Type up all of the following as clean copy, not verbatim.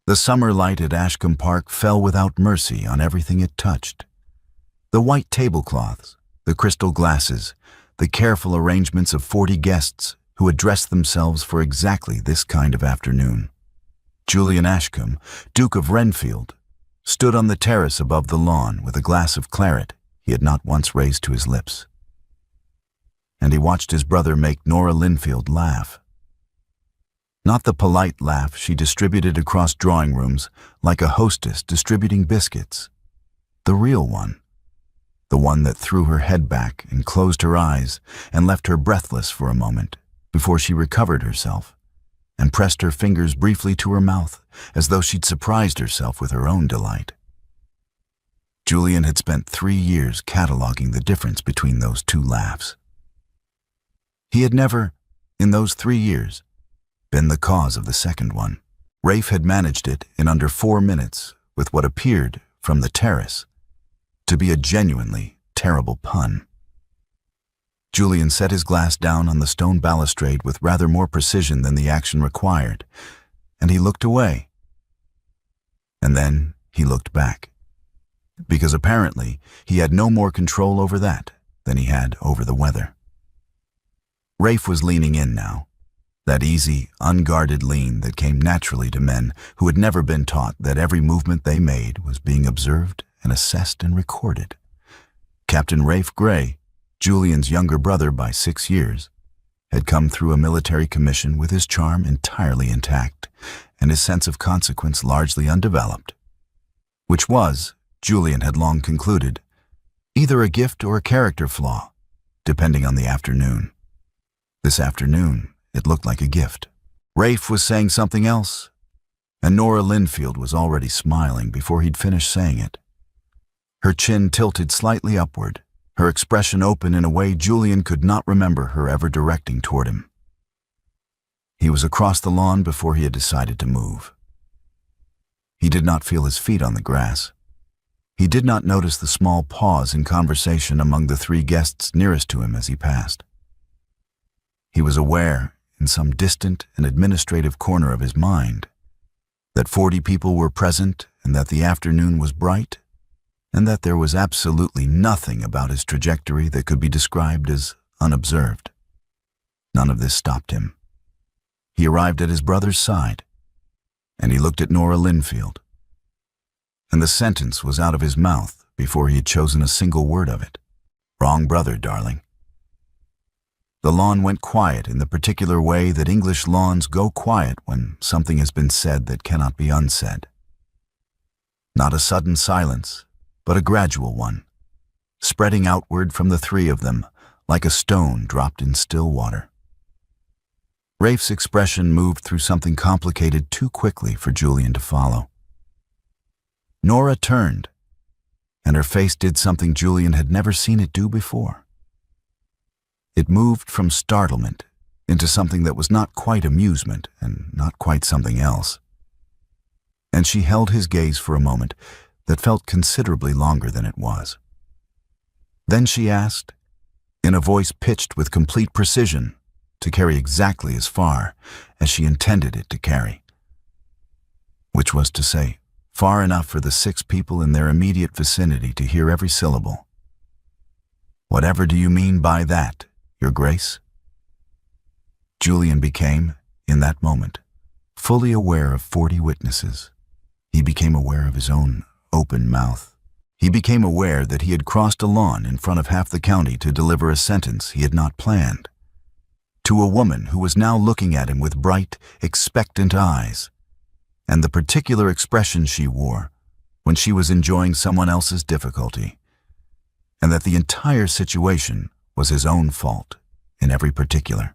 The summer light at Ashcombe Park fell without mercy on everything it touched. The white tablecloths, the crystal glasses, the careful arrangements of 40 guests who had dressed themselves for exactly this kind of afternoon. Julian Ashcombe, Duke of Renfield, stood on the terrace above the lawn with a glass of claret he had not once raised to his lips. And he watched his brother make Nora Linfield laugh. Not the polite laugh she distributed across drawing rooms like a hostess distributing biscuits. The real one. The one that threw her head back and closed her eyes and left her breathless for a moment before she recovered herself and pressed her fingers briefly to her mouth as though she'd surprised herself with her own delight. Julian had spent 3 years cataloging the difference between those two laughs. He had never, in those 3 years, been the cause of the second one. Rafe had managed it in under 4 minutes with what appeared, from the terrace, to be a genuinely terrible pun. Julian set his glass down on the stone balustrade with rather more precision than the action required, and he looked away. And then he looked back, because apparently he had no more control over that than he had over the weather. Rafe was leaning in now, that easy, unguarded lean that came naturally to men who had never been taught that every movement they made was being observed and assessed and recorded. Captain Rafe Gray, Julian's younger brother by 6 years, had come through a military commission with his charm entirely intact and his sense of consequence largely undeveloped, which was, Julian had long concluded, either a gift or a character flaw, depending on the afternoon. This afternoon, it looked like a gift. Rafe was saying something else, and Nora Linfield was already smiling before he'd finished saying it. Her chin tilted slightly upward, her expression open in a way Julian could not remember her ever directing toward him. He was across the lawn before he had decided to move. He did not feel his feet on the grass. He did not notice the small pause in conversation among the 3 guests nearest to him as he passed. He was aware, in some distant and administrative corner of his mind, that 40 people were present and that the afternoon was bright, and that there was absolutely nothing about his trajectory that could be described as unobserved. None of this stopped him. He arrived at his brother's side, and he looked at Nora Linfield, and the sentence was out of his mouth before he had chosen a single word of it. Wrong brother, darling. The lawn went quiet in the particular way that English lawns go quiet when something has been said that cannot be unsaid. Not a sudden silence, but a gradual one, spreading outward from the 3 of them like a stone dropped in still water. Rafe's expression moved through something complicated too quickly for Julian to follow. Nora turned, and her face did something Julian had never seen it do before. It moved from startlement into something that was not quite amusement and not quite something else. And she held his gaze for a moment that felt considerably longer than it was. Then she asked, in a voice pitched with complete precision to carry exactly as far as she intended it to carry, which was to say, far enough for the 6 people in their immediate vicinity to hear every syllable. "Whatever do you mean by that, Your Grace?" Julian became, in that moment, fully aware of 40 witnesses. He became aware of his own open mouth. He became aware that he had crossed a lawn in front of half the county to deliver a sentence he had not planned, to a woman who was now looking at him with bright, expectant eyes, and the particular expression she wore when she was enjoying someone else's difficulty, and that the entire situation was his own fault in every particular.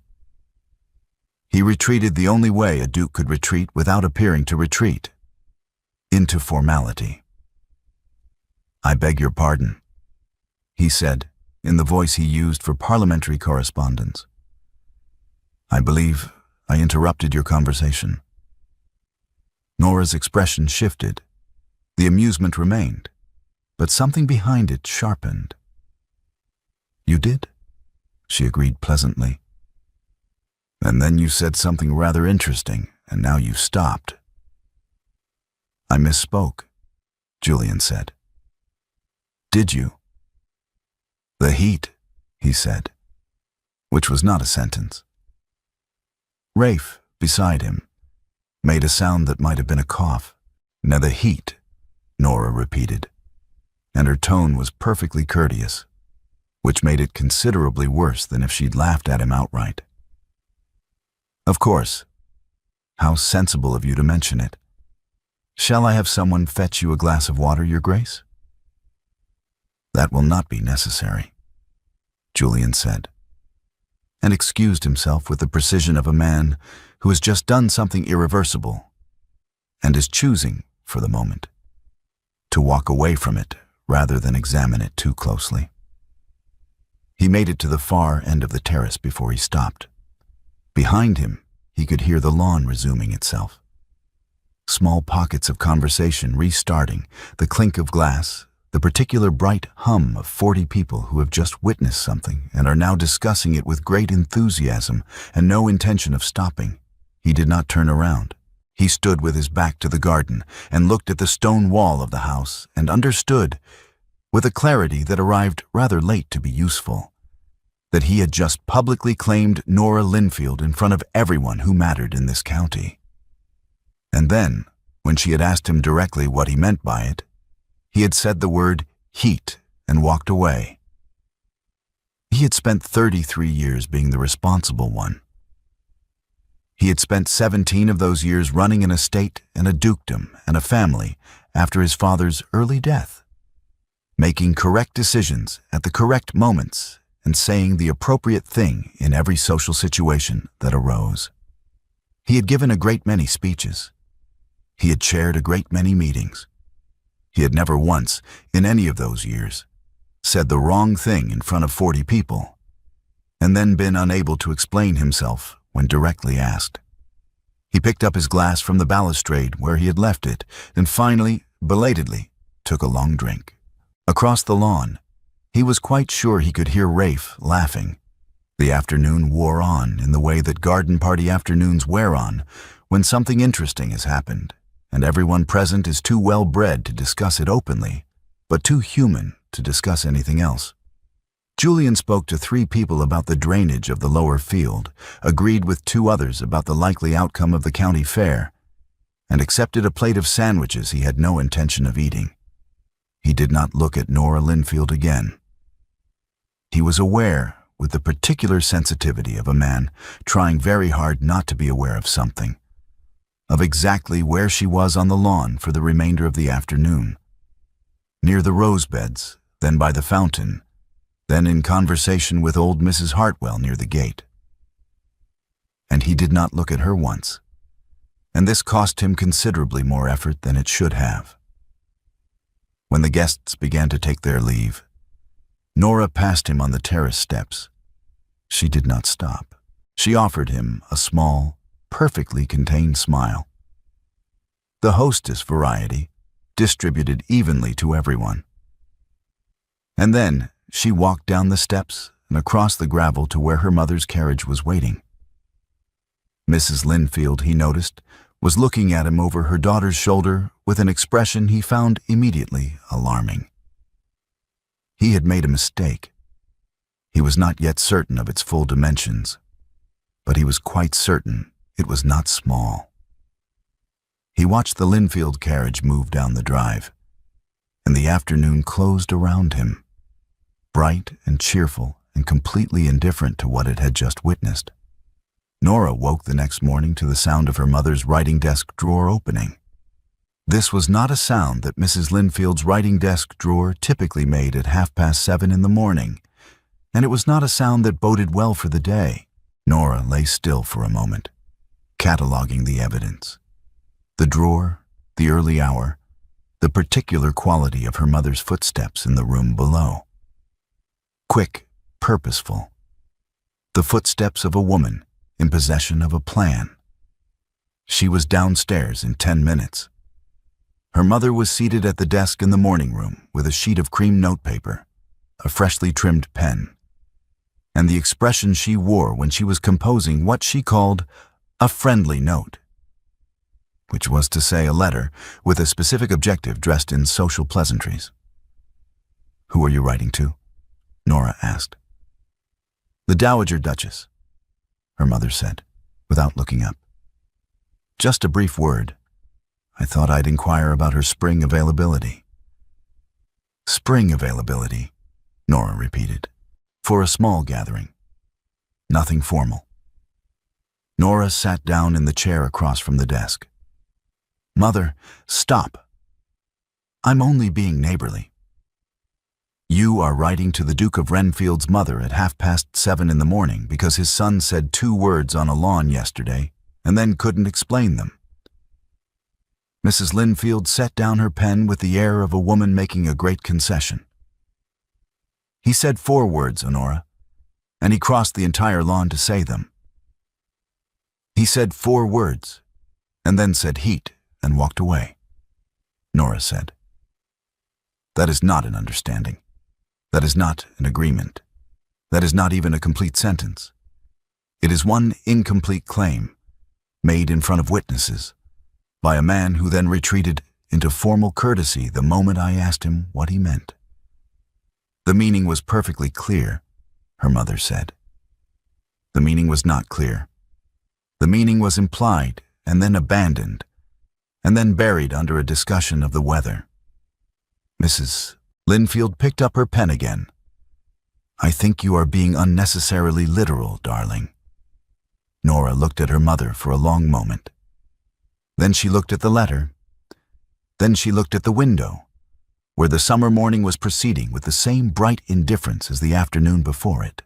He retreated the only way a duke could retreat without appearing to retreat, into formality. "I beg your pardon," he said, in the voice he used for parliamentary correspondence. "I believe I interrupted your conversation." Nora's expression shifted. The amusement remained, but something behind it sharpened. "You did?" she agreed pleasantly. "And then you said something rather interesting, and now you stopped." I misspoke, Julian said. Did you? The heat, he said, which was not a sentence. Rafe, beside him, made a sound that might have been a cough. Now the heat, Nora repeated, and her tone was perfectly courteous, which made it considerably worse than if she'd laughed at him outright. Of course. How sensible of you to mention it. Shall I have someone fetch you a glass of water, Your Grace? That will not be necessary, Julian said, and excused himself with the precision of a man who has just done something irreversible and is choosing, for the moment, to walk away from it rather than examine it too closely. He made it to the far end of the terrace before he stopped. Behind him, he could hear the lawn resuming itself. Small pockets of conversation restarting, the clink of glass, the particular bright hum of 40 people who have just witnessed something and are now discussing it with great enthusiasm and no intention of stopping. He did not turn around. He stood with his back to the garden and looked at the stone wall of the house and understood, with a clarity that arrived rather late to be useful, that he had just publicly claimed Nora Linfield in front of everyone who mattered in this county. And then, when she had asked him directly what he meant by it, he had said the word heat and walked away. He had spent 33 years being the responsible one. He had spent 17 of those years running an estate and a dukedom and a family after his father's early death, making correct decisions at the correct moments and saying the appropriate thing in every social situation that arose. He had given a great many speeches. He had chaired a great many meetings. He had never once, in any of those years, said the wrong thing in front of 40 people, and then been unable to explain himself when directly asked. He picked up his glass from the balustrade where he had left it, and finally, belatedly, took a long drink. Across the lawn, he was quite sure he could hear Rafe laughing. The afternoon wore on in the way that garden party afternoons wear on when something interesting has happened, and everyone present is too well bred to discuss it openly, but too human to discuss anything else. Julian spoke to 3 people about the drainage of the lower field, agreed with 2 others about the likely outcome of the county fair, and accepted a plate of sandwiches he had no intention of eating. He did not look at Nora Linfield again. He was aware, with the particular sensitivity of a man trying very hard not to be aware of something, of exactly where she was on the lawn for the remainder of the afternoon. Near the rose beds, then by the fountain, then in conversation with old Mrs. Hartwell near the gate. And he did not look at her once, and this cost him considerably more effort than it should have. When the guests began to take their leave, Nora passed him on the terrace steps. She did not stop. She offered him a small, perfectly contained smile. The hostess variety, distributed evenly to everyone. And then she walked down the steps and across the gravel to where her mother's carriage was waiting. Mrs. Linfield, he noticed, was looking at him over her daughter's shoulder with an expression he found immediately alarming. He had made a mistake. He was not yet certain of its full dimensions, but he was quite certain it was not small. He watched the Linfield carriage move down the drive, and the afternoon closed around him, bright and cheerful and completely indifferent to what it had just witnessed. Nora woke the next morning to the sound of her mother's writing desk drawer opening. This was not a sound that Mrs. Linfield's writing desk drawer typically made at 7:30 in the morning, and it was not a sound that boded well for the day. Nora lay still for a moment, cataloging the evidence. The drawer, the early hour, the particular quality of her mother's footsteps in the room below. Quick, purposeful. The footsteps of a woman in possession of a plan. She was downstairs in 10 minutes. Her mother was seated at the desk in the morning room with a sheet of cream notepaper, a freshly trimmed pen, and the expression she wore when she was composing what she called a friendly note. which was to say a letter with a specific objective dressed in social pleasantries. "Who are you writing to?" Nora asked. "The Dowager Duchess," her mother said, without looking up. "Just a brief word. I thought I'd inquire about her spring availability." "Spring availability," Nora repeated. "For a small gathering. Nothing formal." Nora sat down in the chair across from the desk. "Mother, stop. I'm only being neighborly. You are writing to the Duke of Renfield's mother at 7:30 in the morning because his son said 2 words on a lawn yesterday and then couldn't explain them." Mrs. Linfield set down her pen with the air of a woman making a great concession. "He said 4 words, Honora, and he crossed the entire lawn to say them. He said 4 words, and then said heat and walked away," Nora said. "That is not an understanding. That is not an agreement. That is not even a complete sentence. It is one incomplete claim, made in front of witnesses, by a man who then retreated into formal courtesy the moment I asked him what he meant." "The meaning was perfectly clear," her mother said. "The meaning was not clear. The meaning was implied and then abandoned, and then buried under a discussion of the weather." Mrs. Linfield picked up her pen again. "I think you are being unnecessarily literal, darling." Nora looked at her mother for a long moment. Then she looked at the letter. Then she looked at the window, where the summer morning was proceeding with the same bright indifference as the afternoon before it.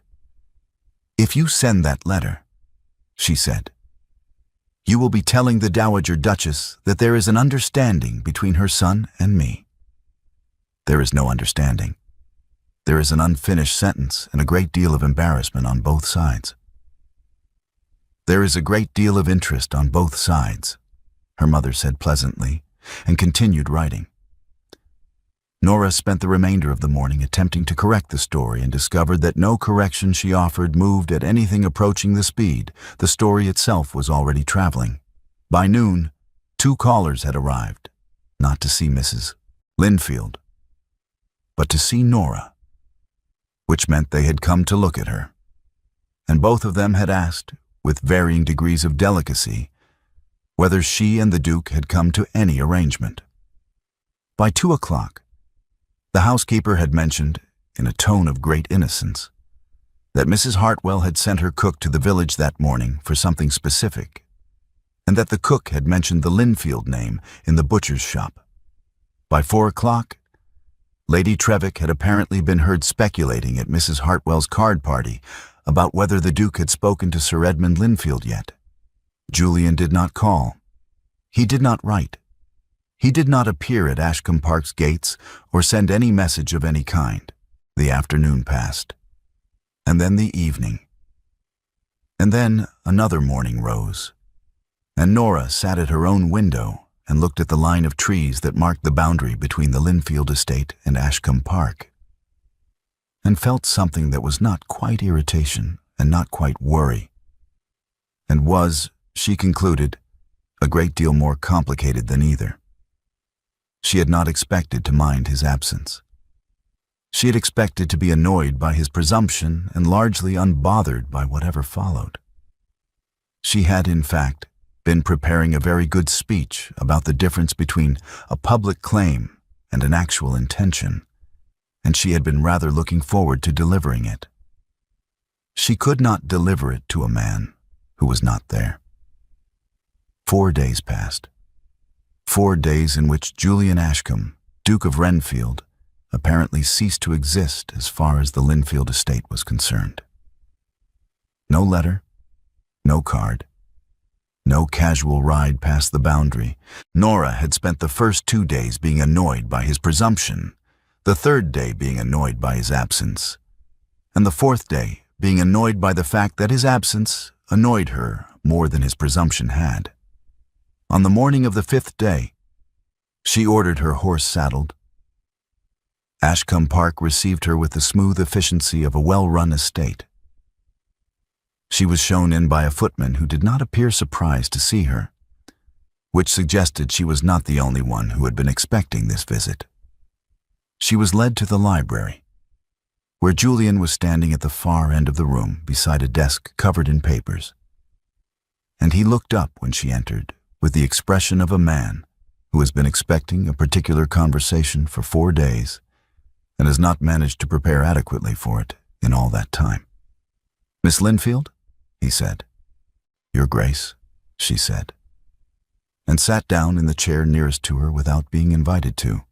"If you send that letter," she said, "you will be telling the Dowager Duchess that there is an understanding between her son and me." "There is no understanding. There is an unfinished sentence and a great deal of embarrassment on both sides." "There is a great deal of interest on both sides," her mother said pleasantly, and continued writing. Nora spent the remainder of the morning attempting to correct the story and discovered that no correction she offered moved at anything approaching the speed the story itself was already traveling. By noon, 2 callers had arrived, not to see Mrs. Linfield, but to see Nora, which meant they had come to look at her, and both of them had asked, with varying degrees of delicacy, whether she and the Duke had come to any arrangement. By 2 o'clock, the housekeeper had mentioned, in a tone of great innocence, that Mrs. Hartwell had sent her cook to the village that morning for something specific, and that the cook had mentioned the Linfield name in the butcher's shop. By 4 o'clock, Lady Trevik had apparently been heard speculating at Mrs. Hartwell's card party about whether the Duke had spoken to Sir Edmund Linfield yet. Julian did not call. He did not write. He did not appear at Ashcombe Park's gates or send any message of any kind. The afternoon passed, and then the evening. And then another morning rose, and Nora sat at her own window and looked at the line of trees that marked the boundary between the Linfield estate and Ashcombe Park, and felt something that was not quite irritation and not quite worry, and was, she concluded, a great deal more complicated than either. She had not expected to mind his absence. She had expected to be annoyed by his presumption and largely unbothered by whatever followed. She had, in fact, been preparing a very good speech about the difference between a public claim and an actual intention, and she had been rather looking forward to delivering it. She could not deliver it to a man who was not there. 4 days passed. 4 days in which Julian Ashcombe, Duke of Renfield, apparently ceased to exist as far as the Linfield estate was concerned. No letter, no card, no casual ride past the boundary. Nora had spent the first 2 days being annoyed by his presumption, the 3rd day being annoyed by his absence, and the 4th day being annoyed by the fact that his absence annoyed her more than his presumption had. On the morning of the 5th day, she ordered her horse saddled. Ashcombe Park received her with the smooth efficiency of a well-run estate. She was shown in by a footman who did not appear surprised to see her. which suggested she was not the only one who had been expecting this visit. She was led to the library, where Julian was standing at the far end of the room beside a desk covered in papers. And he looked up when she entered with the expression of a man who has been expecting a particular conversation for 4 days and has not managed to prepare adequately for it in all that time. "Miss Linfield?" he said. "Your Grace," she said, and sat down in the chair nearest to her without being invited to,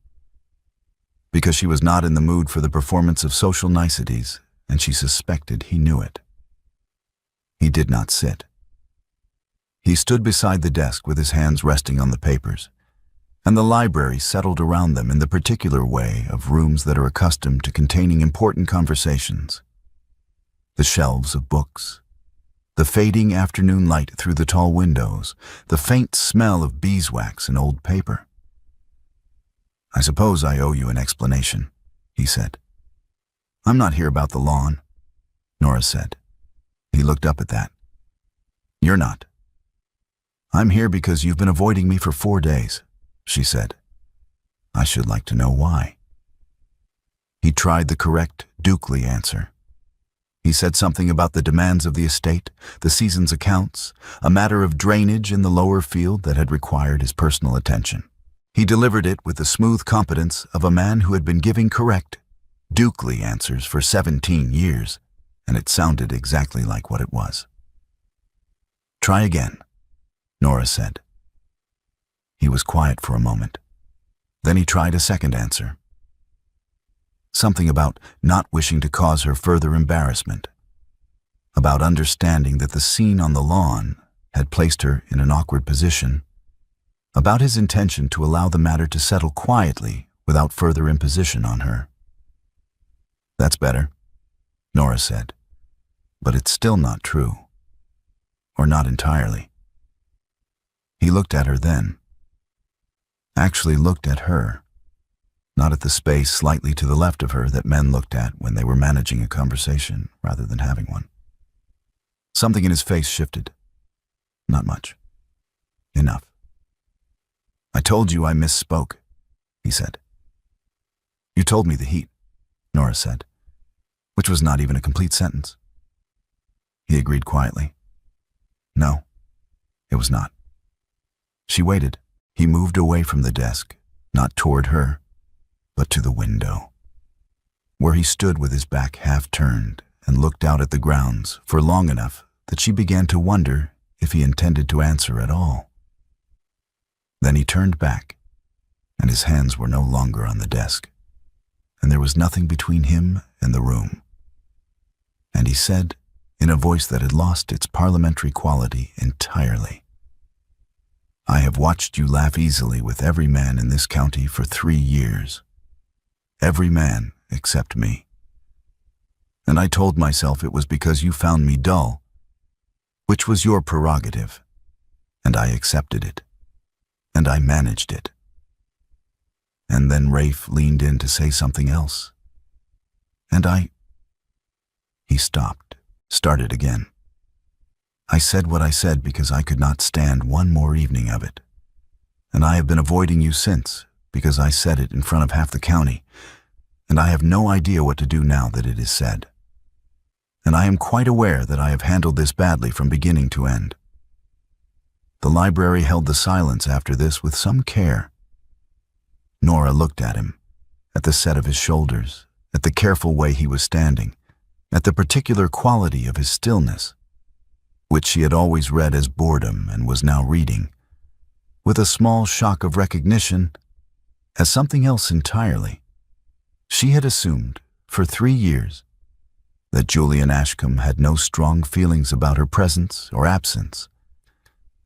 because she was not in the mood for the performance of social niceties, and she suspected he knew it. He did not sit. He stood beside the desk with his hands resting on the papers, and the library settled around them in the particular way of rooms that are accustomed to containing important conversations. The shelves of books, the fading afternoon light through the tall windows, the faint smell of beeswax and old paper. "I suppose I owe you an explanation," he said. "I'm not here about the lawn," Nora said. He looked up at that. "You're not." "I'm here because you've been avoiding me for 4 days," she said. "I should like to know why." He tried the correct, dukely answer. He said something about the demands of the estate, the season's accounts, a matter of drainage in the lower field that had required his personal attention. He delivered it with the smooth competence of a man who had been giving correct, dukely answers for 17 years, and it sounded exactly like what it was. "Try again," Nora said. He was quiet for a moment. Then he tried a second answer. Something about not wishing to cause her further embarrassment, about understanding that the scene on the lawn had placed her in an awkward position, about his intention to allow the matter to settle quietly without further imposition on her. "That's better," Nora said, "but it's still not true, or not entirely." He looked at her then, actually looked at her, not at the space slightly to the left of her that men looked at when they were managing a conversation rather than having one. Something in his face shifted. Not much. Enough. "I told you I misspoke," he said. "You told me the heat," Nora said, which was not even a complete sentence. He agreed quietly. "No, it was not." She waited. He moved away from the desk, not toward her, but to the window, where he stood with his back half turned and looked out at the grounds for long enough that she began to wonder if he intended to answer at all. Then he turned back, and his hands were no longer on the desk, and there was nothing between him and the room. And he said, in a voice that had lost its parliamentary quality entirely, "I have watched you laugh easily with every man in this county for 3 years. Every man except me. And I told myself it was because you found me dull, which was your prerogative, and I accepted it, and I managed it." And then Rafe leaned in to say something else. He stopped, started again. "I said what I said because I could not stand one more evening of it. And I have been avoiding you since because I said it in front of half the county, and I have no idea what to do now that it is said. And I am quite aware that I have handled this badly from beginning to end." The library held the silence after this with some care. Nora looked at him, at the set of his shoulders, at the careful way he was standing, at the particular quality of his stillness, which she had always read as boredom and was now reading, with a small shock of recognition, as something else entirely. She had assumed, for 3 years, that Julian Ashcombe had no strong feelings about her presence or absence,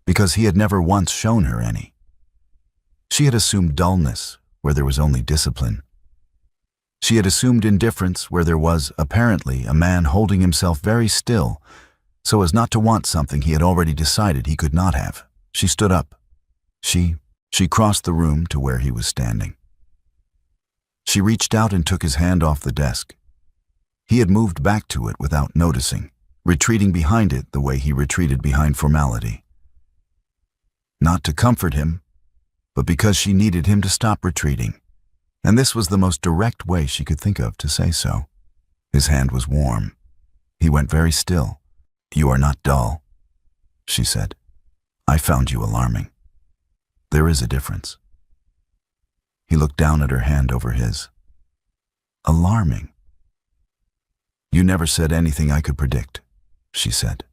because he had never once shown her any. She had assumed dullness where there was only discipline. She had assumed indifference where there was, apparently, a man holding himself very still so as not to want something he had already decided he could not have. She stood up. She crossed the room to where he was standing. She reached out and took his hand off the desk. He had moved back to it without noticing, retreating behind it the way he retreated behind formality. Not to comfort him, but because she needed him to stop retreating, and this was the most direct way she could think of to say so. His hand was warm. He went very still. "You are not dull," she said. "I found you alarming. There is a difference." He looked down at her hand over his. "Alarming? You never said anything I could predict," she said.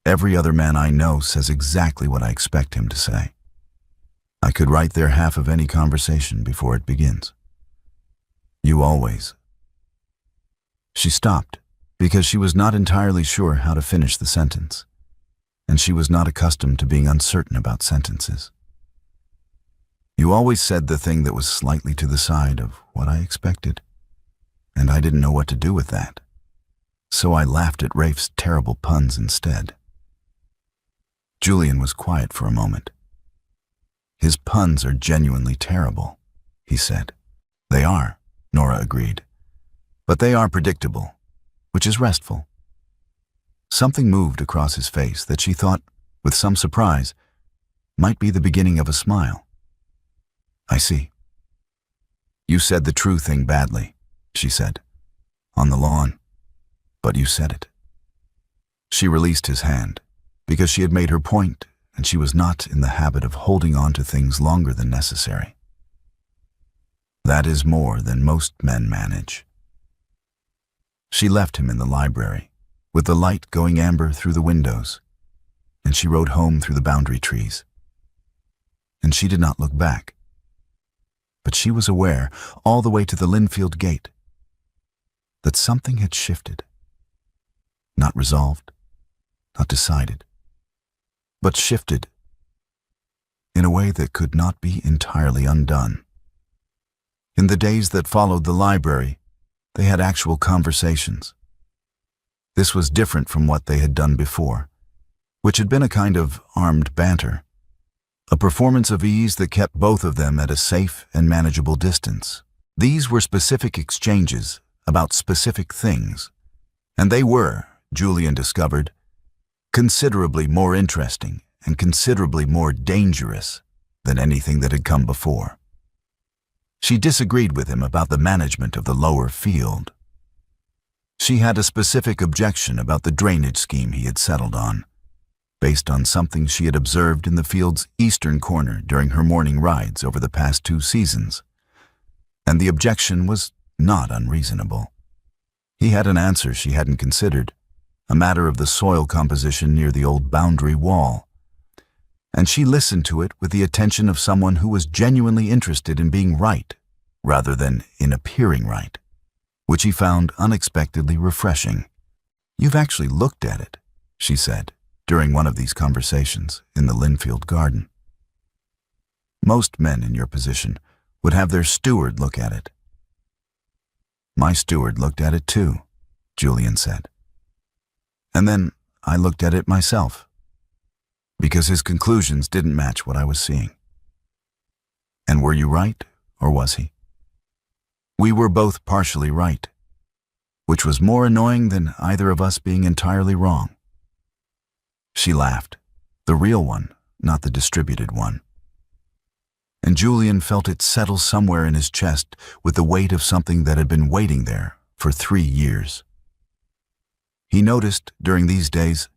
"Every other man I know says exactly what I expect him to say. I could write their half of any conversation before it begins. You always." She stopped because she was not entirely sure how to finish the sentence, and she was not accustomed to being uncertain about sentences. "You always said the thing that was slightly to the side of what I expected, and I didn't know what to do with that. So I laughed at Rafe's terrible puns instead." Julian was quiet for a moment. "His puns are genuinely terrible," he said. "They are," Nora agreed. "But they are predictable, which is restful." Something moved across his face that she thought, with some surprise, might be the beginning of a smile. "I see. You said the true thing badly," she said. "On the lawn. But you said it." She released his hand, because she had made her point, and she was not in the habit of holding on to things longer than necessary. "That is more than most men manage." She left him in the library, with the light going amber through the windows, and she rode home through the boundary trees. And she did not look back. But she was aware, all the way to the Linfield gate, that something had shifted. Not resolved, not decided, but shifted in a way that could not be entirely undone. In the days that followed the library, they had actual conversations. This was different from what they had done before, which had been a kind of armed banter, a performance of ease that kept both of them at a safe and manageable distance. These were specific exchanges about specific things, and they were, Julian discovered, considerably more interesting and considerably more dangerous than anything that had come before. She disagreed with him about the management of the lower field. She had a specific objection about the drainage scheme he had settled on, based on something she had observed in the field's eastern corner during her morning rides over the past 2 seasons. And the objection was not unreasonable. He had an answer she hadn't considered, a matter of the soil composition near the old boundary wall. And she listened to it with the attention of someone who was genuinely interested in being right, rather than in appearing right, which he found unexpectedly refreshing. "You've actually looked at it," she said, during one of these conversations in the Linfield garden. "Most men in your position would have their steward look at it." "My steward looked at it too," Julian said. "And then I looked at it myself, because his conclusions didn't match what I was seeing." "And were you right, or was he?" "We were both partially right, which was more annoying than either of us being entirely wrong." She laughed, the real one, not the distributed one. And Julian felt it settle somewhere in his chest with the weight of something that had been waiting there for 3 years. He noticed during these days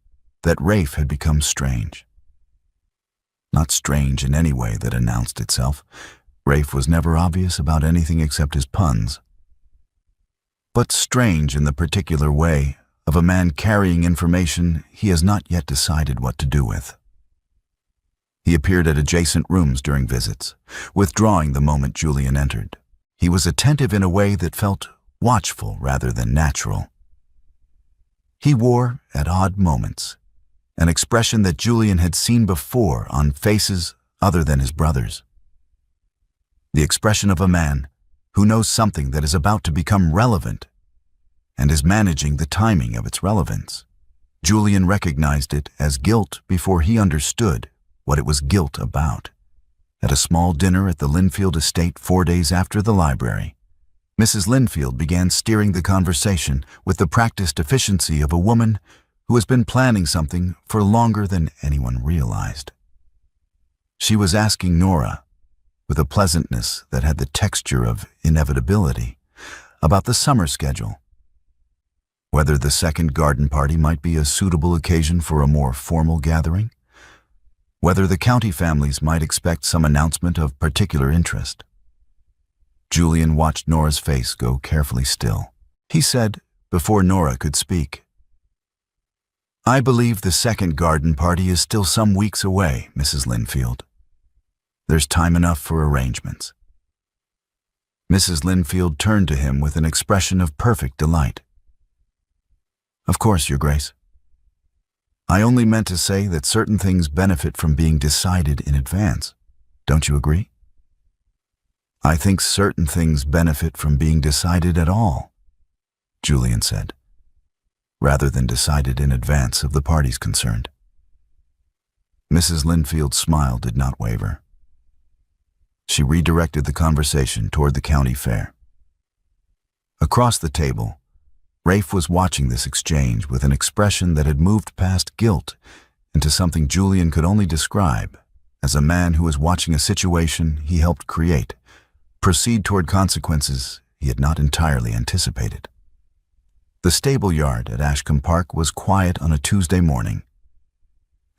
that Rafe had become strange. Not strange in any way that announced itself. Rafe was never obvious about anything except his puns. But strange in the particular way of a man carrying information he has not yet decided what to do with. He appeared at adjacent rooms during visits, withdrawing the moment Julian entered. He was attentive in a way that felt watchful rather than natural. He wore, at odd moments, an expression that Julian had seen before on faces other than his brother's. The expression of a man who knows something that is about to become relevant and is managing the timing of its relevance. Julian recognized it as guilt before he understood what it was guilt about. At a small dinner at the Linfield estate 4 days after the library, Mrs. Linfield began steering the conversation with the practiced efficiency of a woman who has been planning something for longer than anyone realized. She was asking Nora, with a pleasantness that had the texture of inevitability, about the summer schedule. Whether the second garden party might be a suitable occasion for a more formal gathering. Whether the county families might expect some announcement of particular interest. Julian watched Nora's face go carefully still. He said, before Nora could speak, "I believe the second garden party is still some weeks away, Mrs. Linfield. There's time enough for arrangements." Mrs. Linfield turned to him with an expression of perfect delight. "Of course, Your Grace. I only meant to say that certain things benefit from being decided in advance. Don't you agree?" "I think certain things benefit from being decided at all," Julian said, "rather than decided in advance of the parties concerned." Mrs. Linfield's smile did not waver. She redirected the conversation toward the county fair. Across the table, Rafe was watching this exchange with an expression that had moved past guilt into something Julian could only describe as a man who was watching a situation he helped create proceed toward consequences he had not entirely anticipated. The stable yard at Ashcombe Park was quiet on a Tuesday morning,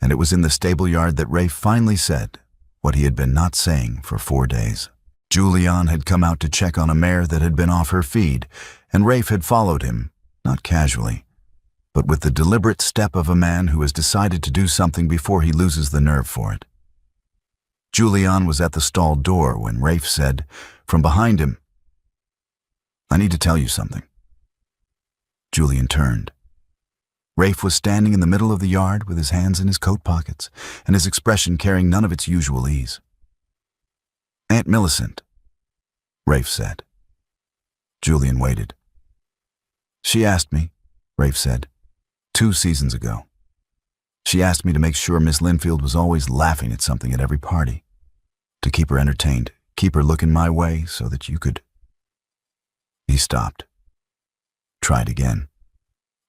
and it was in the stable yard that Rafe finally said what he had been not saying for 4 days. Julian had come out to check on a mare that had been off her feed, and Rafe had followed him, not casually, but with the deliberate step of a man who has decided to do something before he loses the nerve for it. Julian was at the stall door when Rafe said, from behind him, "I need to tell you something." Julian turned. Rafe was standing in the middle of the yard with his hands in his coat pockets and his expression carrying none of its usual ease. "Aunt Millicent," Rafe said. Julian waited. "She asked me," Rafe said, 2 seasons ago. "She asked me to make sure Miss Linfield was always laughing at something at every party, to keep her entertained, keep her looking my way so that you could—" He stopped. Tried again.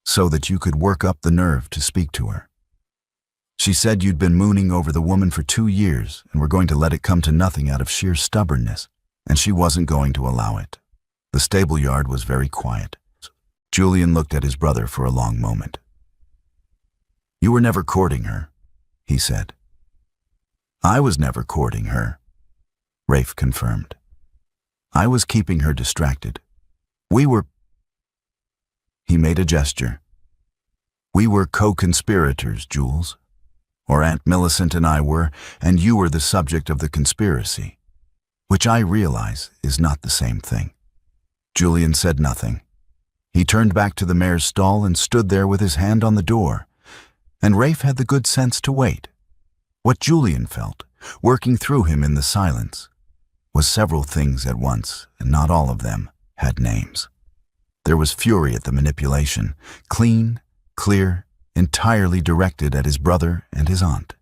"So that you could work up the nerve to speak to her. She said you'd been mooning over the woman for 2 years and were going to let it come to nothing out of sheer stubbornness, and she wasn't going to allow it." The stable yard was very quiet. Julian looked at his brother for a long moment. "You were never courting her," he said. "I was never courting her," Rafe confirmed. "I was keeping her distracted. We were—" He made a gesture. "We were co-conspirators, Jules. Or Aunt Millicent and I were, and you were the subject of the conspiracy, which I realize is not the same thing." Julian said nothing. He turned back to the mare's stall and stood there with his hand on the door, and Rafe had the good sense to wait. What Julian felt, working through him in the silence, was several things at once, and not all of them had names. There was fury at the manipulation, clean, clear, entirely directed at his brother and his aunt,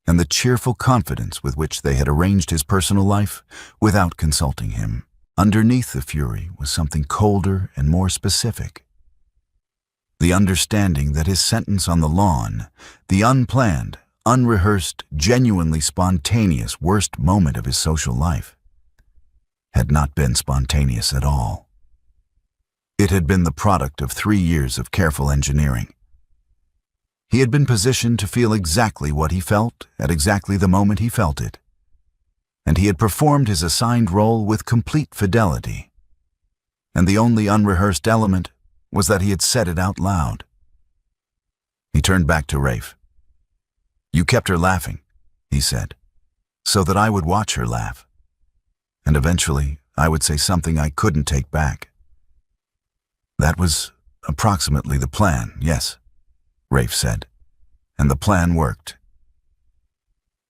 and the cheerful confidence with which they had arranged his personal life without consulting him. Underneath the fury was something colder and more specific. The understanding that his sentence on the lawn, the unplanned, unrehearsed, genuinely spontaneous worst moment of his social life, had not been spontaneous at all. It had been the product of 3 years of careful engineering. He had been positioned to feel exactly what he felt at exactly the moment he felt it, and he had performed his assigned role with complete fidelity. And the only unrehearsed element was that he had said it out loud. He turned back to Rafe. "You kept her laughing," he said, "so that I would watch her laugh. And eventually I would say something I couldn't take back." "That was approximately the plan, yes," Rafe said, "and the plan worked."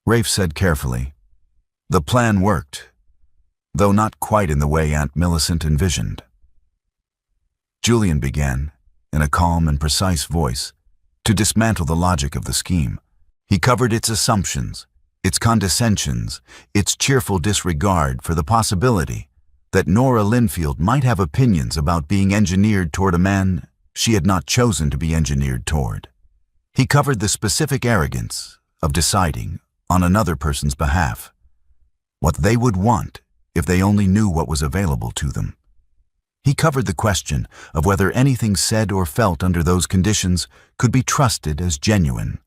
Rafe said carefully, "The plan worked, though not quite in the way Aunt Millicent envisioned." Julian began, in a calm and precise voice, to dismantle the logic of the scheme. He covered its assumptions, its condescensions, its cheerful disregard for the possibility that Nora Linfield might have opinions about being engineered toward a man she had not chosen to be engineered toward. He covered the specific arrogance of deciding, on another person's behalf. What they would want if they only knew what was available to them. He covered the question of whether anything said or felt under those conditions could be trusted as genuine,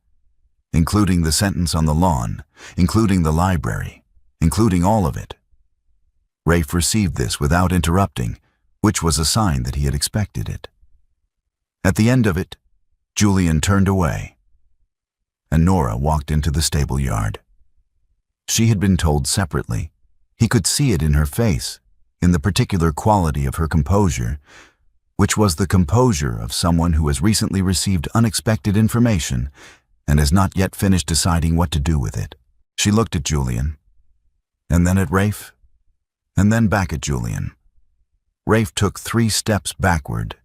including the sentence on the lawn, including the library, including all of it. Rafe received this without interrupting, which was a sign that he had expected it. At the end of it, Julian turned away, and Nora walked into the stable yard. She had been told separately. He could see it in her face, in the particular quality of her composure, which was the composure of someone who has recently received unexpected information and has not yet finished deciding what to do with it. She looked at Julian, and then at Rafe, and then back at Julian. Rafe took 3 steps backward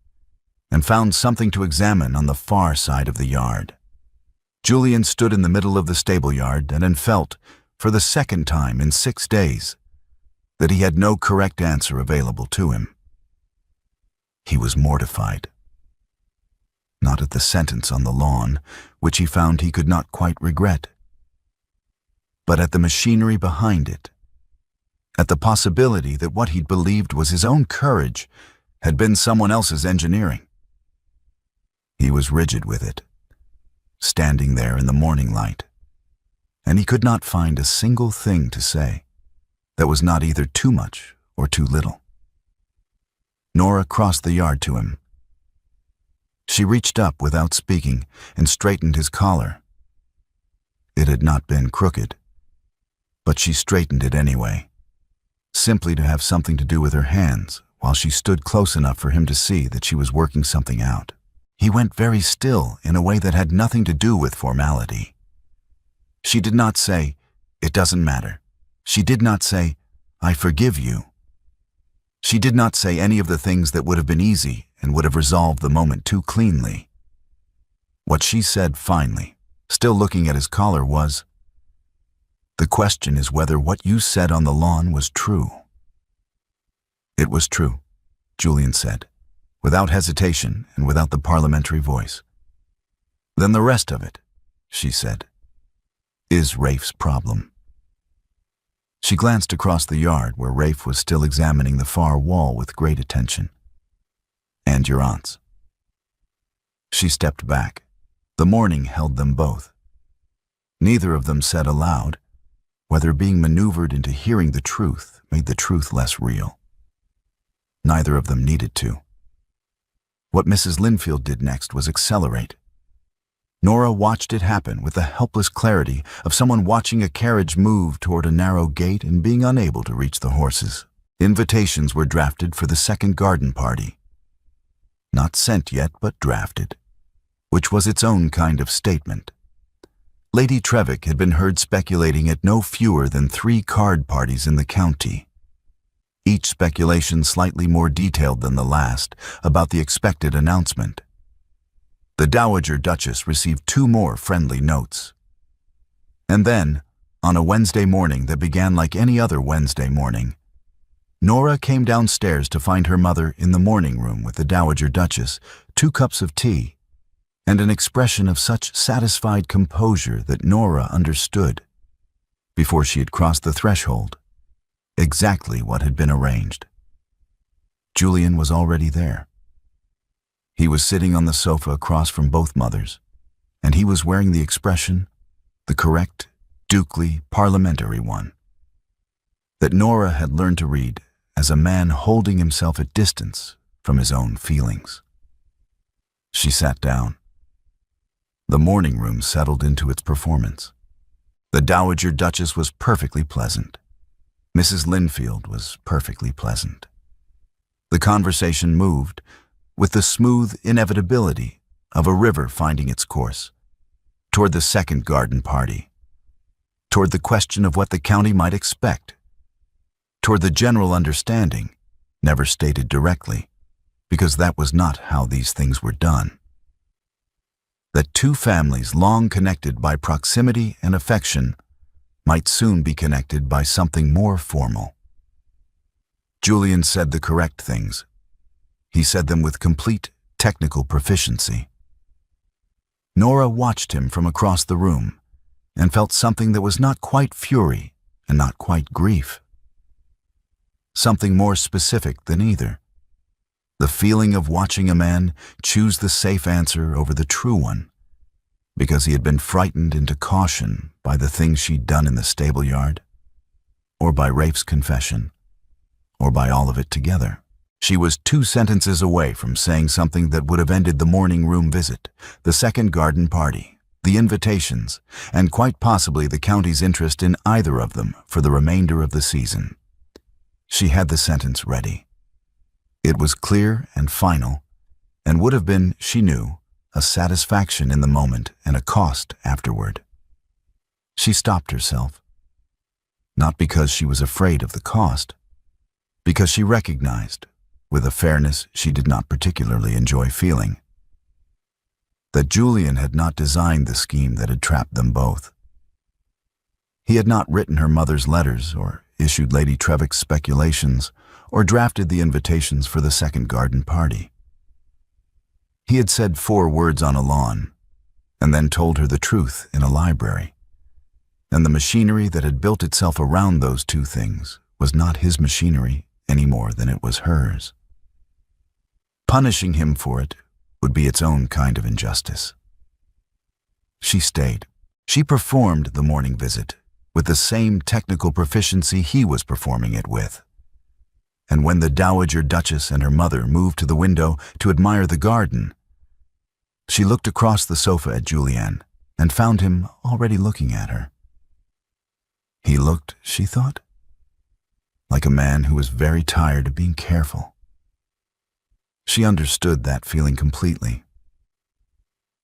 and found something to examine on the far side of the yard. Julian stood in the middle of the stable yard and felt, for the second time in 6 days, that he had no correct answer available to him. He was mortified. Not at the sentence on the lawn, which he found he could not quite regret, but at the machinery behind it, at the possibility that what he'd believed was his own courage had been someone else's engineering. He was rigid with it, standing there in the morning light, and he could not find a single thing to say that was not either too much or too little. Nora crossed the yard to him. She reached up without speaking and straightened his collar. It had not been crooked, but she straightened it anyway, simply to have something to do with her hands while she stood close enough for him to see that she was working something out. He went very still in a way that had nothing to do with formality. She did not say, "It doesn't matter." She did not say, "I forgive you." She did not say any of the things that would have been easy and would have resolved the moment too cleanly. What she said finally, still looking at his collar, was, "The question is whether what you said on the lawn was true." "It was true," Julian said, without hesitation and without the parliamentary voice. "Then the rest of it," she said, "is Rafe's problem." She glanced across the yard where Rafe was still examining the far wall with great attention. "And your aunt's." She stepped back. The morning held them both. Neither of them said aloud whether being maneuvered into hearing the truth made the truth less real. Neither of them needed to. What Mrs. Linfield did next was accelerate. Nora watched it happen with the helpless clarity of someone watching a carriage move toward a narrow gate and being unable to reach the horses. Invitations were drafted for the second garden party. Not sent yet, but drafted, which was its own kind of statement. Lady Trevick had been heard speculating at no fewer than 3 card parties in the county, each speculation slightly more detailed than the last about the expected announcement. The Dowager Duchess received 2 more friendly notes. And then, on a Wednesday morning that began like any other Wednesday morning, Nora came downstairs to find her mother in the morning room with the Dowager Duchess, 2 cups of tea, and an expression of such satisfied composure that Nora understood, before she had crossed the threshold, exactly what had been arranged. Julian was already there. He was sitting on the sofa across from both mothers, and he was wearing the expression, the correct, dukely, parliamentary one, that Nora had learned to read as a man holding himself at distance from his own feelings. She sat down. The morning room settled into its performance. The Dowager Duchess was perfectly pleasant. Mrs. Linfield was perfectly pleasant. The conversation moved with the smooth inevitability of a river finding its course, toward the second garden party, toward the question of what the county might expect, toward the general understanding, never stated directly, because that was not how these things were done, that 2 families long connected by proximity and affection might soon be connected by something more formal. Julian said the correct things. He said them with complete technical proficiency. Nora watched him from across the room, and felt something that was not quite fury and not quite grief. Something more specific than either. The feeling of watching a man choose the safe answer over the true one, because he had been frightened into caution by the things she'd done in the stable yard, or by Rafe's confession, or by all of it together. She was 2 sentences away from saying something that would have ended the morning room visit, the second garden party, the invitations, and quite possibly the county's interest in either of them for the remainder of the season. She had the sentence ready. It was clear and final, and would have been, she knew, a satisfaction in the moment and a cost afterward. She stopped herself, not because she was afraid of the cost, because she recognized, with a fairness she did not particularly enjoy feeling, that Julian had not designed the scheme that had trapped them both. He had not written her mother's letters or issued Lady Trevick's speculations or drafted the invitations for the second garden party. He had said 4 words on a lawn and then told her the truth in a library, and the machinery that had built itself around those 2 things was not his machinery any more than it was hers. Punishing him for it would be its own kind of injustice. She stayed. She performed the morning visit with the same technical proficiency he was performing it with. And when the Dowager Duchess and her mother moved to the window to admire the garden, she looked across the sofa at Julian and found him already looking at her. He looked, she thought, like a man who was very tired of being careful. She understood that feeling completely.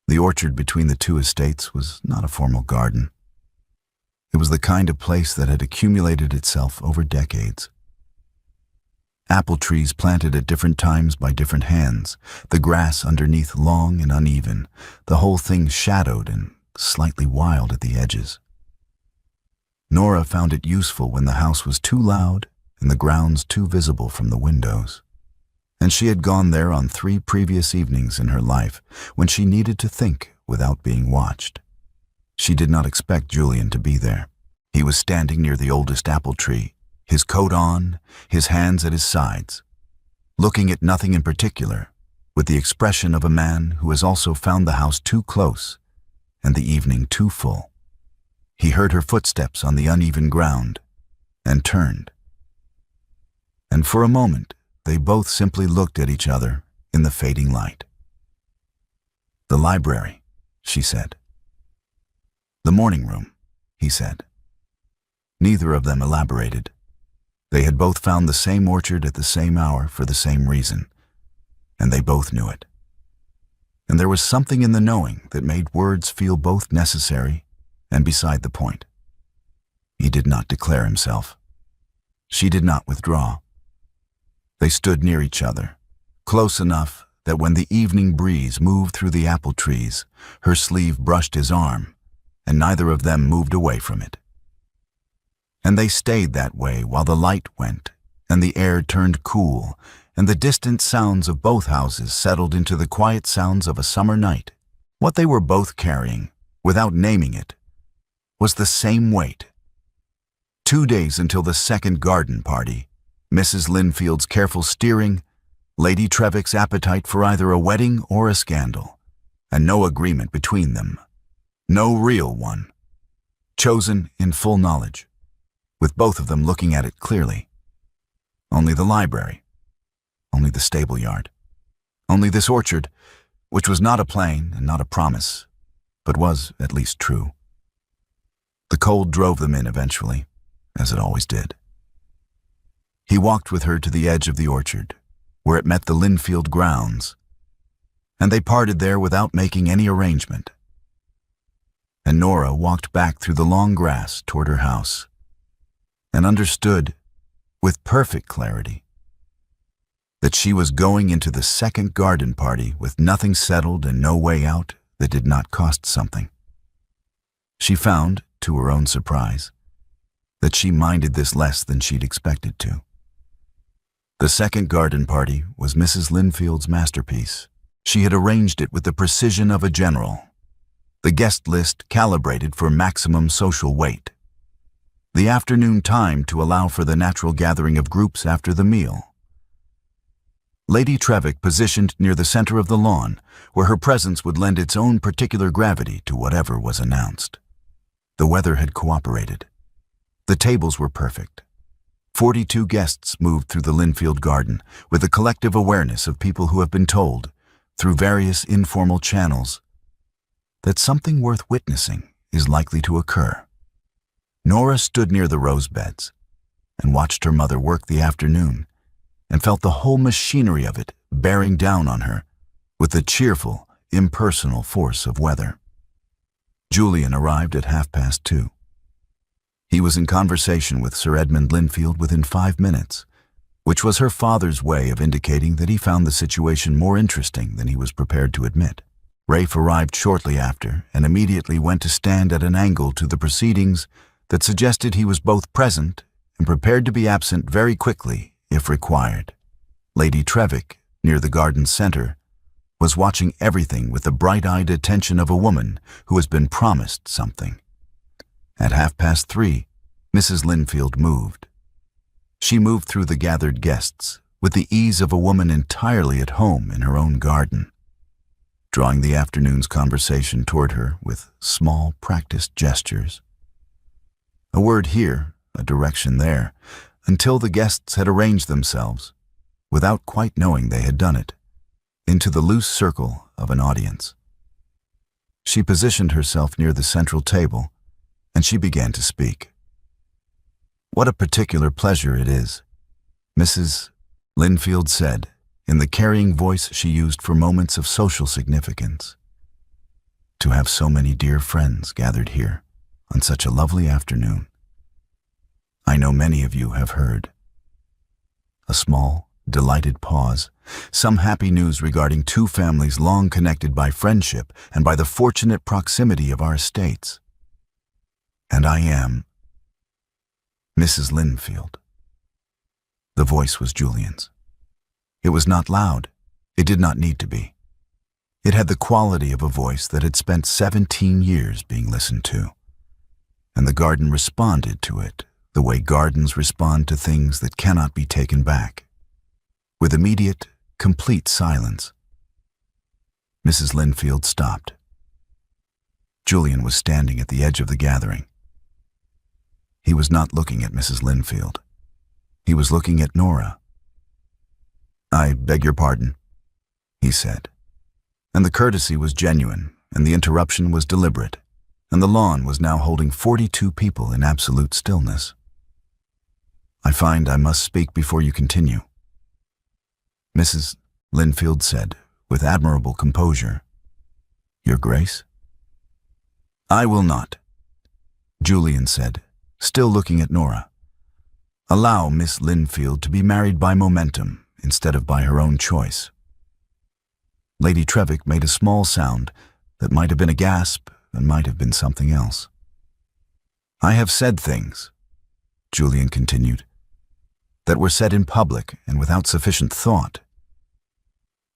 The orchard between the 2 estates was not a formal garden. It was the kind of place that had accumulated itself over decades. Apple trees planted at different times by different hands, the grass underneath long and uneven, the whole thing shadowed and slightly wild at the edges. Nora found it useful when the house was too loud and the grounds too visible from the windows. And she had gone there on 3 previous evenings in her life when she needed to think without being watched. She did not expect Julian to be there. He was standing near the oldest apple tree, his coat on, his hands at his sides, looking at nothing in particular, with the expression of a man who has also found the house too close and the evening too full. He heard her footsteps on the uneven ground and turned. And for a moment, they both simply looked at each other in the fading light. "The library," she said. "The morning room," he said. Neither of them elaborated. They had both found the same orchard at the same hour for the same reason, and they both knew it. And there was something in the knowing that made words feel both necessary and beside the point. He did not declare himself. She did not withdraw. They stood near each other, close enough that when the evening breeze moved through the apple trees, her sleeve brushed his arm, and neither of them moved away from it. And they stayed that way while the light went, and the air turned cool, and the distant sounds of both houses settled into the quiet sounds of a summer night. What they were both carrying, without naming it, was the same weight. 2 days until the second garden party, Mrs. Linfield's careful steering, Lady Trevick's appetite for either a wedding or a scandal, and no agreement between them. No real one. Chosen in full knowledge, with both of them looking at it clearly. Only the library. Only the stable yard. Only this orchard, which was not a plane and not a promise, but was at least true. The cold drove them in eventually, as it always did. He walked with her to the edge of the orchard, where it met the Linfield grounds, and they parted there without making any arrangement. And Nora walked back through the long grass toward her house, and understood, with perfect clarity, that she was going into the second garden party with nothing settled and no way out that did not cost something. She found, to her own surprise, that she minded this less than she'd expected to. The second garden party was Mrs. Linfield's masterpiece. She had arranged it with the precision of a general, the guest list calibrated for maximum social weight. The afternoon time to allow for the natural gathering of groups after the meal. Lady Trevik positioned near the center of the lawn, where her presence would lend its own particular gravity to whatever was announced. The weather had cooperated. The tables were perfect. 42 guests moved through the Linfield garden with the collective awareness of people who have been told, through various informal channels, that something worth witnessing is likely to occur. Nora stood near the rose beds and watched her mother work the afternoon and felt the whole machinery of it bearing down on her with the cheerful, impersonal force of weather. Julian arrived at 2:30. He was in conversation with Sir Edmund Linfield within 5 minutes, which was her father's way of indicating that he found the situation more interesting than he was prepared to admit. Rafe arrived shortly after and immediately went to stand at an angle to the proceedings that suggested he was both present and prepared to be absent very quickly if required. Lady Trevik, near the garden's center, was watching everything with the bright-eyed attention of a woman who has been promised something. At 3:30, Mrs. Linfield moved. She moved through the gathered guests with the ease of a woman entirely at home in her own garden, drawing the afternoon's conversation toward her with small, practiced gestures. A word here, a direction there, until the guests had arranged themselves, without quite knowing they had done it, into the loose circle of an audience. She positioned herself near the central table, and she began to speak. "What a particular pleasure it is," Mrs. Linfield said, in the carrying voice she used for moments of social significance, "to have so many dear friends gathered here on such a lovely afternoon. I know many of you have heard." A small, delighted pause, some happy news regarding two families long connected by friendship and by the fortunate proximity of our estates. "And I am Mrs. Linfield." The voice was Julian's. It was not loud. It did not need to be. It had the quality of a voice that had spent 17 years being listened to, and the garden responded to it the way gardens respond to things that cannot be taken back, with immediate, complete silence. Mrs. Linfield stopped. Julian was standing at the edge of the gathering. He was not looking at Mrs. Linfield. He was looking at Nora. "I beg your pardon," he said, and the courtesy was genuine, and the interruption was deliberate, and the lawn was now holding 42 people in absolute stillness. "I find I must speak before you continue," Mrs. Linfield said, with admirable composure. "Your Grace?" "I will not," Julian said, still looking at Nora. "Allow Miss Linfield to be married by momentum instead of by her own choice." Lady Trevik made a small sound that might have been a gasp and might have been something else. "I have said things," Julian continued, "that were said in public and without sufficient thought.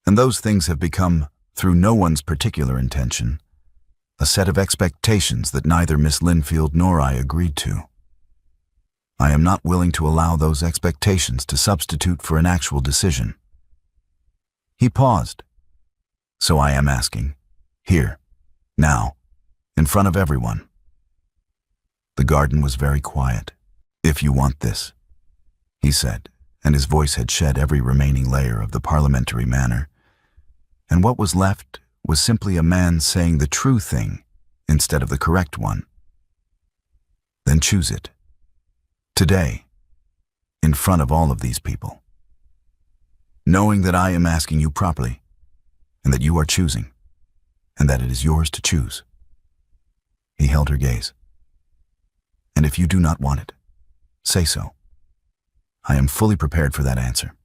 And those things have become, through no one's particular intention, a set of expectations that neither Miss Linfield nor I agreed to. I am not willing to allow those expectations to substitute for an actual decision." He paused. "So I am asking, here, now, in front of everyone." The garden was very quiet. "If you want this," he said, and his voice had shed every remaining layer of the parliamentary manner, and what was left was simply a man saying the true thing instead of the correct one. "Then choose it. Today, in front of all of these people. Knowing that I am asking you properly, and that you are choosing, and that it is yours to choose." He held her gaze. "And if you do not want it, say so. I am fully prepared for that answer.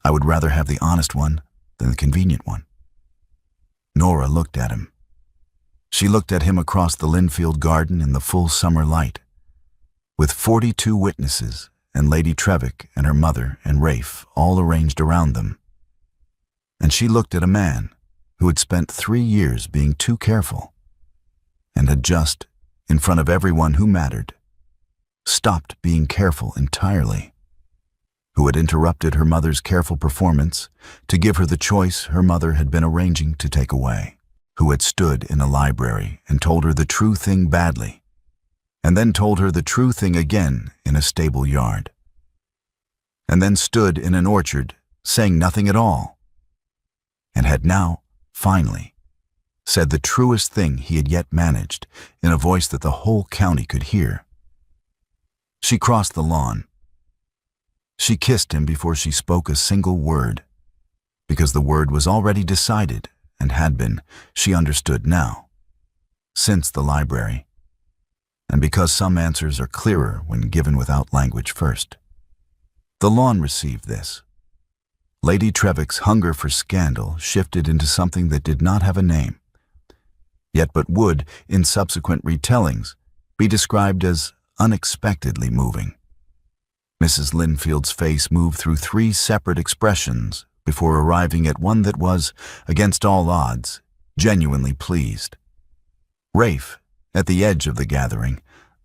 I would rather have the honest one than the convenient one." Nora looked at him. She looked at him across the Linfield garden in the full summer light, with 42 witnesses and Lady Trevik and her mother and Rafe all arranged around them. And she looked at a man who had spent 3 years being too careful and had just, in front of everyone who mattered, stopped being careful entirely, who had interrupted her mother's careful performance to give her the choice her mother had been arranging to take away, who had stood in a library and told her the true thing badly, and then told her the true thing again in a stable yard, and then stood in an orchard saying nothing at all, and had now, finally, said the truest thing he had yet managed in a voice that the whole county could hear. She crossed the lawn. She kissed him before she spoke a single word, because the word was already decided and had been, she understood now, since the library, and because some answers are clearer when given without language first. The lawn received this. Lady Trevick's hunger for scandal shifted into something that did not have a name, yet but would, in subsequent retellings, be described as unexpectedly moving. Mrs. Linfield's face moved through 3 separate expressions before arriving at one that was, against all odds, genuinely pleased. Rafe, at the edge of the gathering,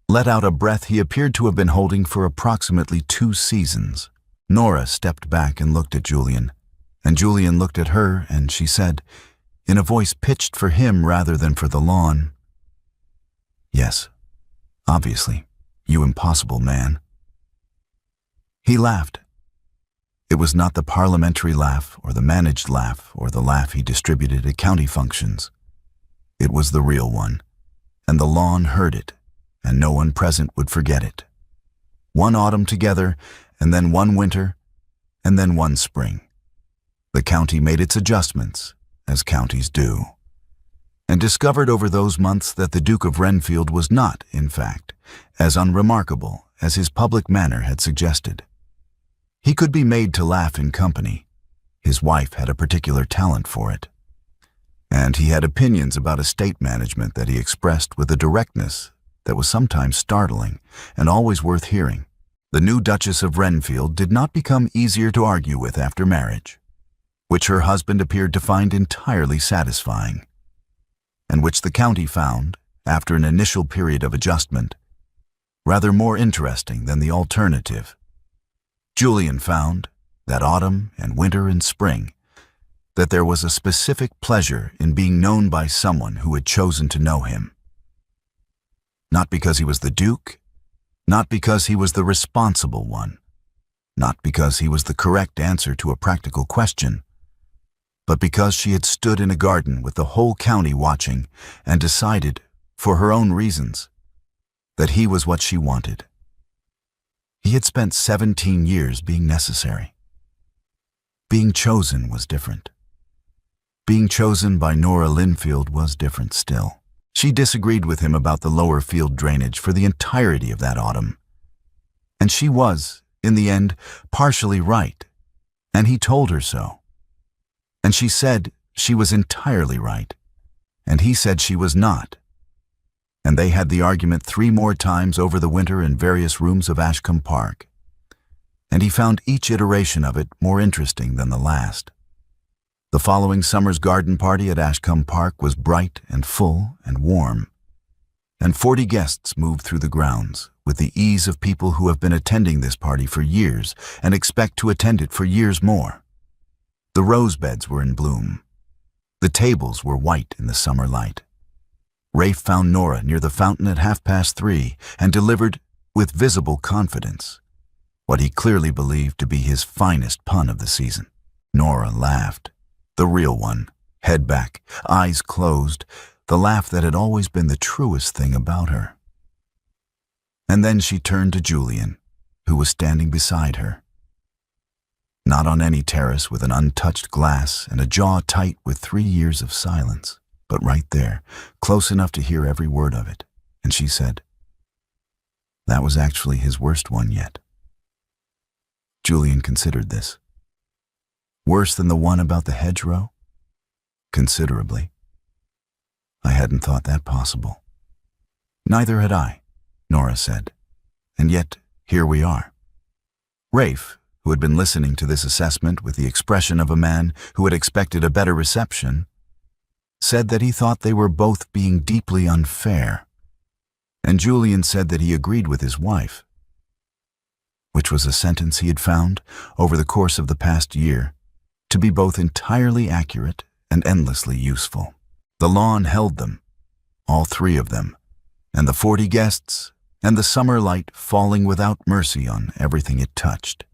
let out a breath he appeared to have been holding for approximately 2 seasons. Nora stepped back and looked at Julian, and Julian looked at her, and she said, in a voice pitched for him rather than for the lawn, "Yes, obviously, you impossible man." He laughed. It was not the parliamentary laugh or the managed laugh or the laugh he distributed at county functions. It was the real one, and the lawn heard it, and no one present would forget it. One autumn together, and then one winter, and then one spring. The county made its adjustments, as counties do, and discovered over those months that the Duke of Renfield was not, in fact, as unremarkable as his public manner had suggested. He could be made to laugh in company. His wife had a particular talent for it. And he had opinions about estate management that he expressed with a directness that was sometimes startling and always worth hearing. The new Duchess of Renfield did not become easier to argue with after marriage, which her husband appeared to find entirely satisfying, and which the county found, after an initial period of adjustment, rather more interesting than the alternative. Julian found, that autumn and winter and spring, that there was a specific pleasure in being known by someone who had chosen to know him. Not because he was the Duke, not because he was the responsible one, not because he was the correct answer to a practical question, but because she had stood in a garden with the whole county watching and decided, for her own reasons, that he was what she wanted. He had spent 17 years being necessary. Being chosen was different. Being chosen by Nora Linfield was different still. She disagreed with him about the lower field drainage for the entirety of that autumn. And she was, in the end, partially right, and he told her so. And she said she was entirely right, and he said she was not. And they had the argument 3 more times over the winter in various rooms of Ashcombe Park, and he found each iteration of it more interesting than the last. The following summer's garden party at Ashcombe Park was bright and full and warm, and 40 guests moved through the grounds with the ease of people who have been attending this party for years and expect to attend it for years more. The rose beds were in bloom. The tables were white in the summer light. Rafe found Nora near the fountain at 3:30 and delivered, with visible confidence, what he clearly believed to be his finest pun of the season. Nora laughed. The real one, head back, eyes closed, the laugh that had always been the truest thing about her. And then she turned to Julian, who was standing beside her. Not on any terrace with an untouched glass and a jaw tight with 3 years of silence, but right there, close enough to hear every word of it. And she said, "That was actually his worst one yet." Julian considered this. Worse than the one about the hedgerow? Considerably. I hadn't thought that possible. Neither had I, Nora said. And yet, here we are. Rafe, who had been listening to this assessment with the expression of a man who had expected a better reception, said that he thought they were both being deeply unfair, and Julian said that he agreed with his wife, which was a sentence he had found, over the course of the past year, to be both entirely accurate and endlessly useful. The lawn held them, all three of them, and the 40 guests, and the summer light falling without mercy on everything it touched.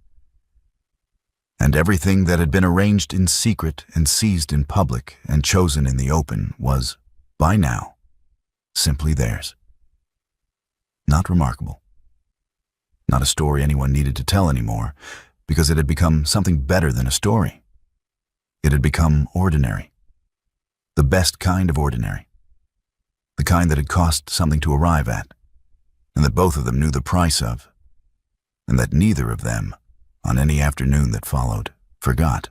And everything that had been arranged in secret and seized in public and chosen in the open was, by now, simply theirs. Not remarkable. Not a story anyone needed to tell anymore, because it had become something better than a story. It had become ordinary. The best kind of ordinary. The kind that had cost something to arrive at, and that both of them knew the price of, and that neither of them, on any afternoon that followed, forgot.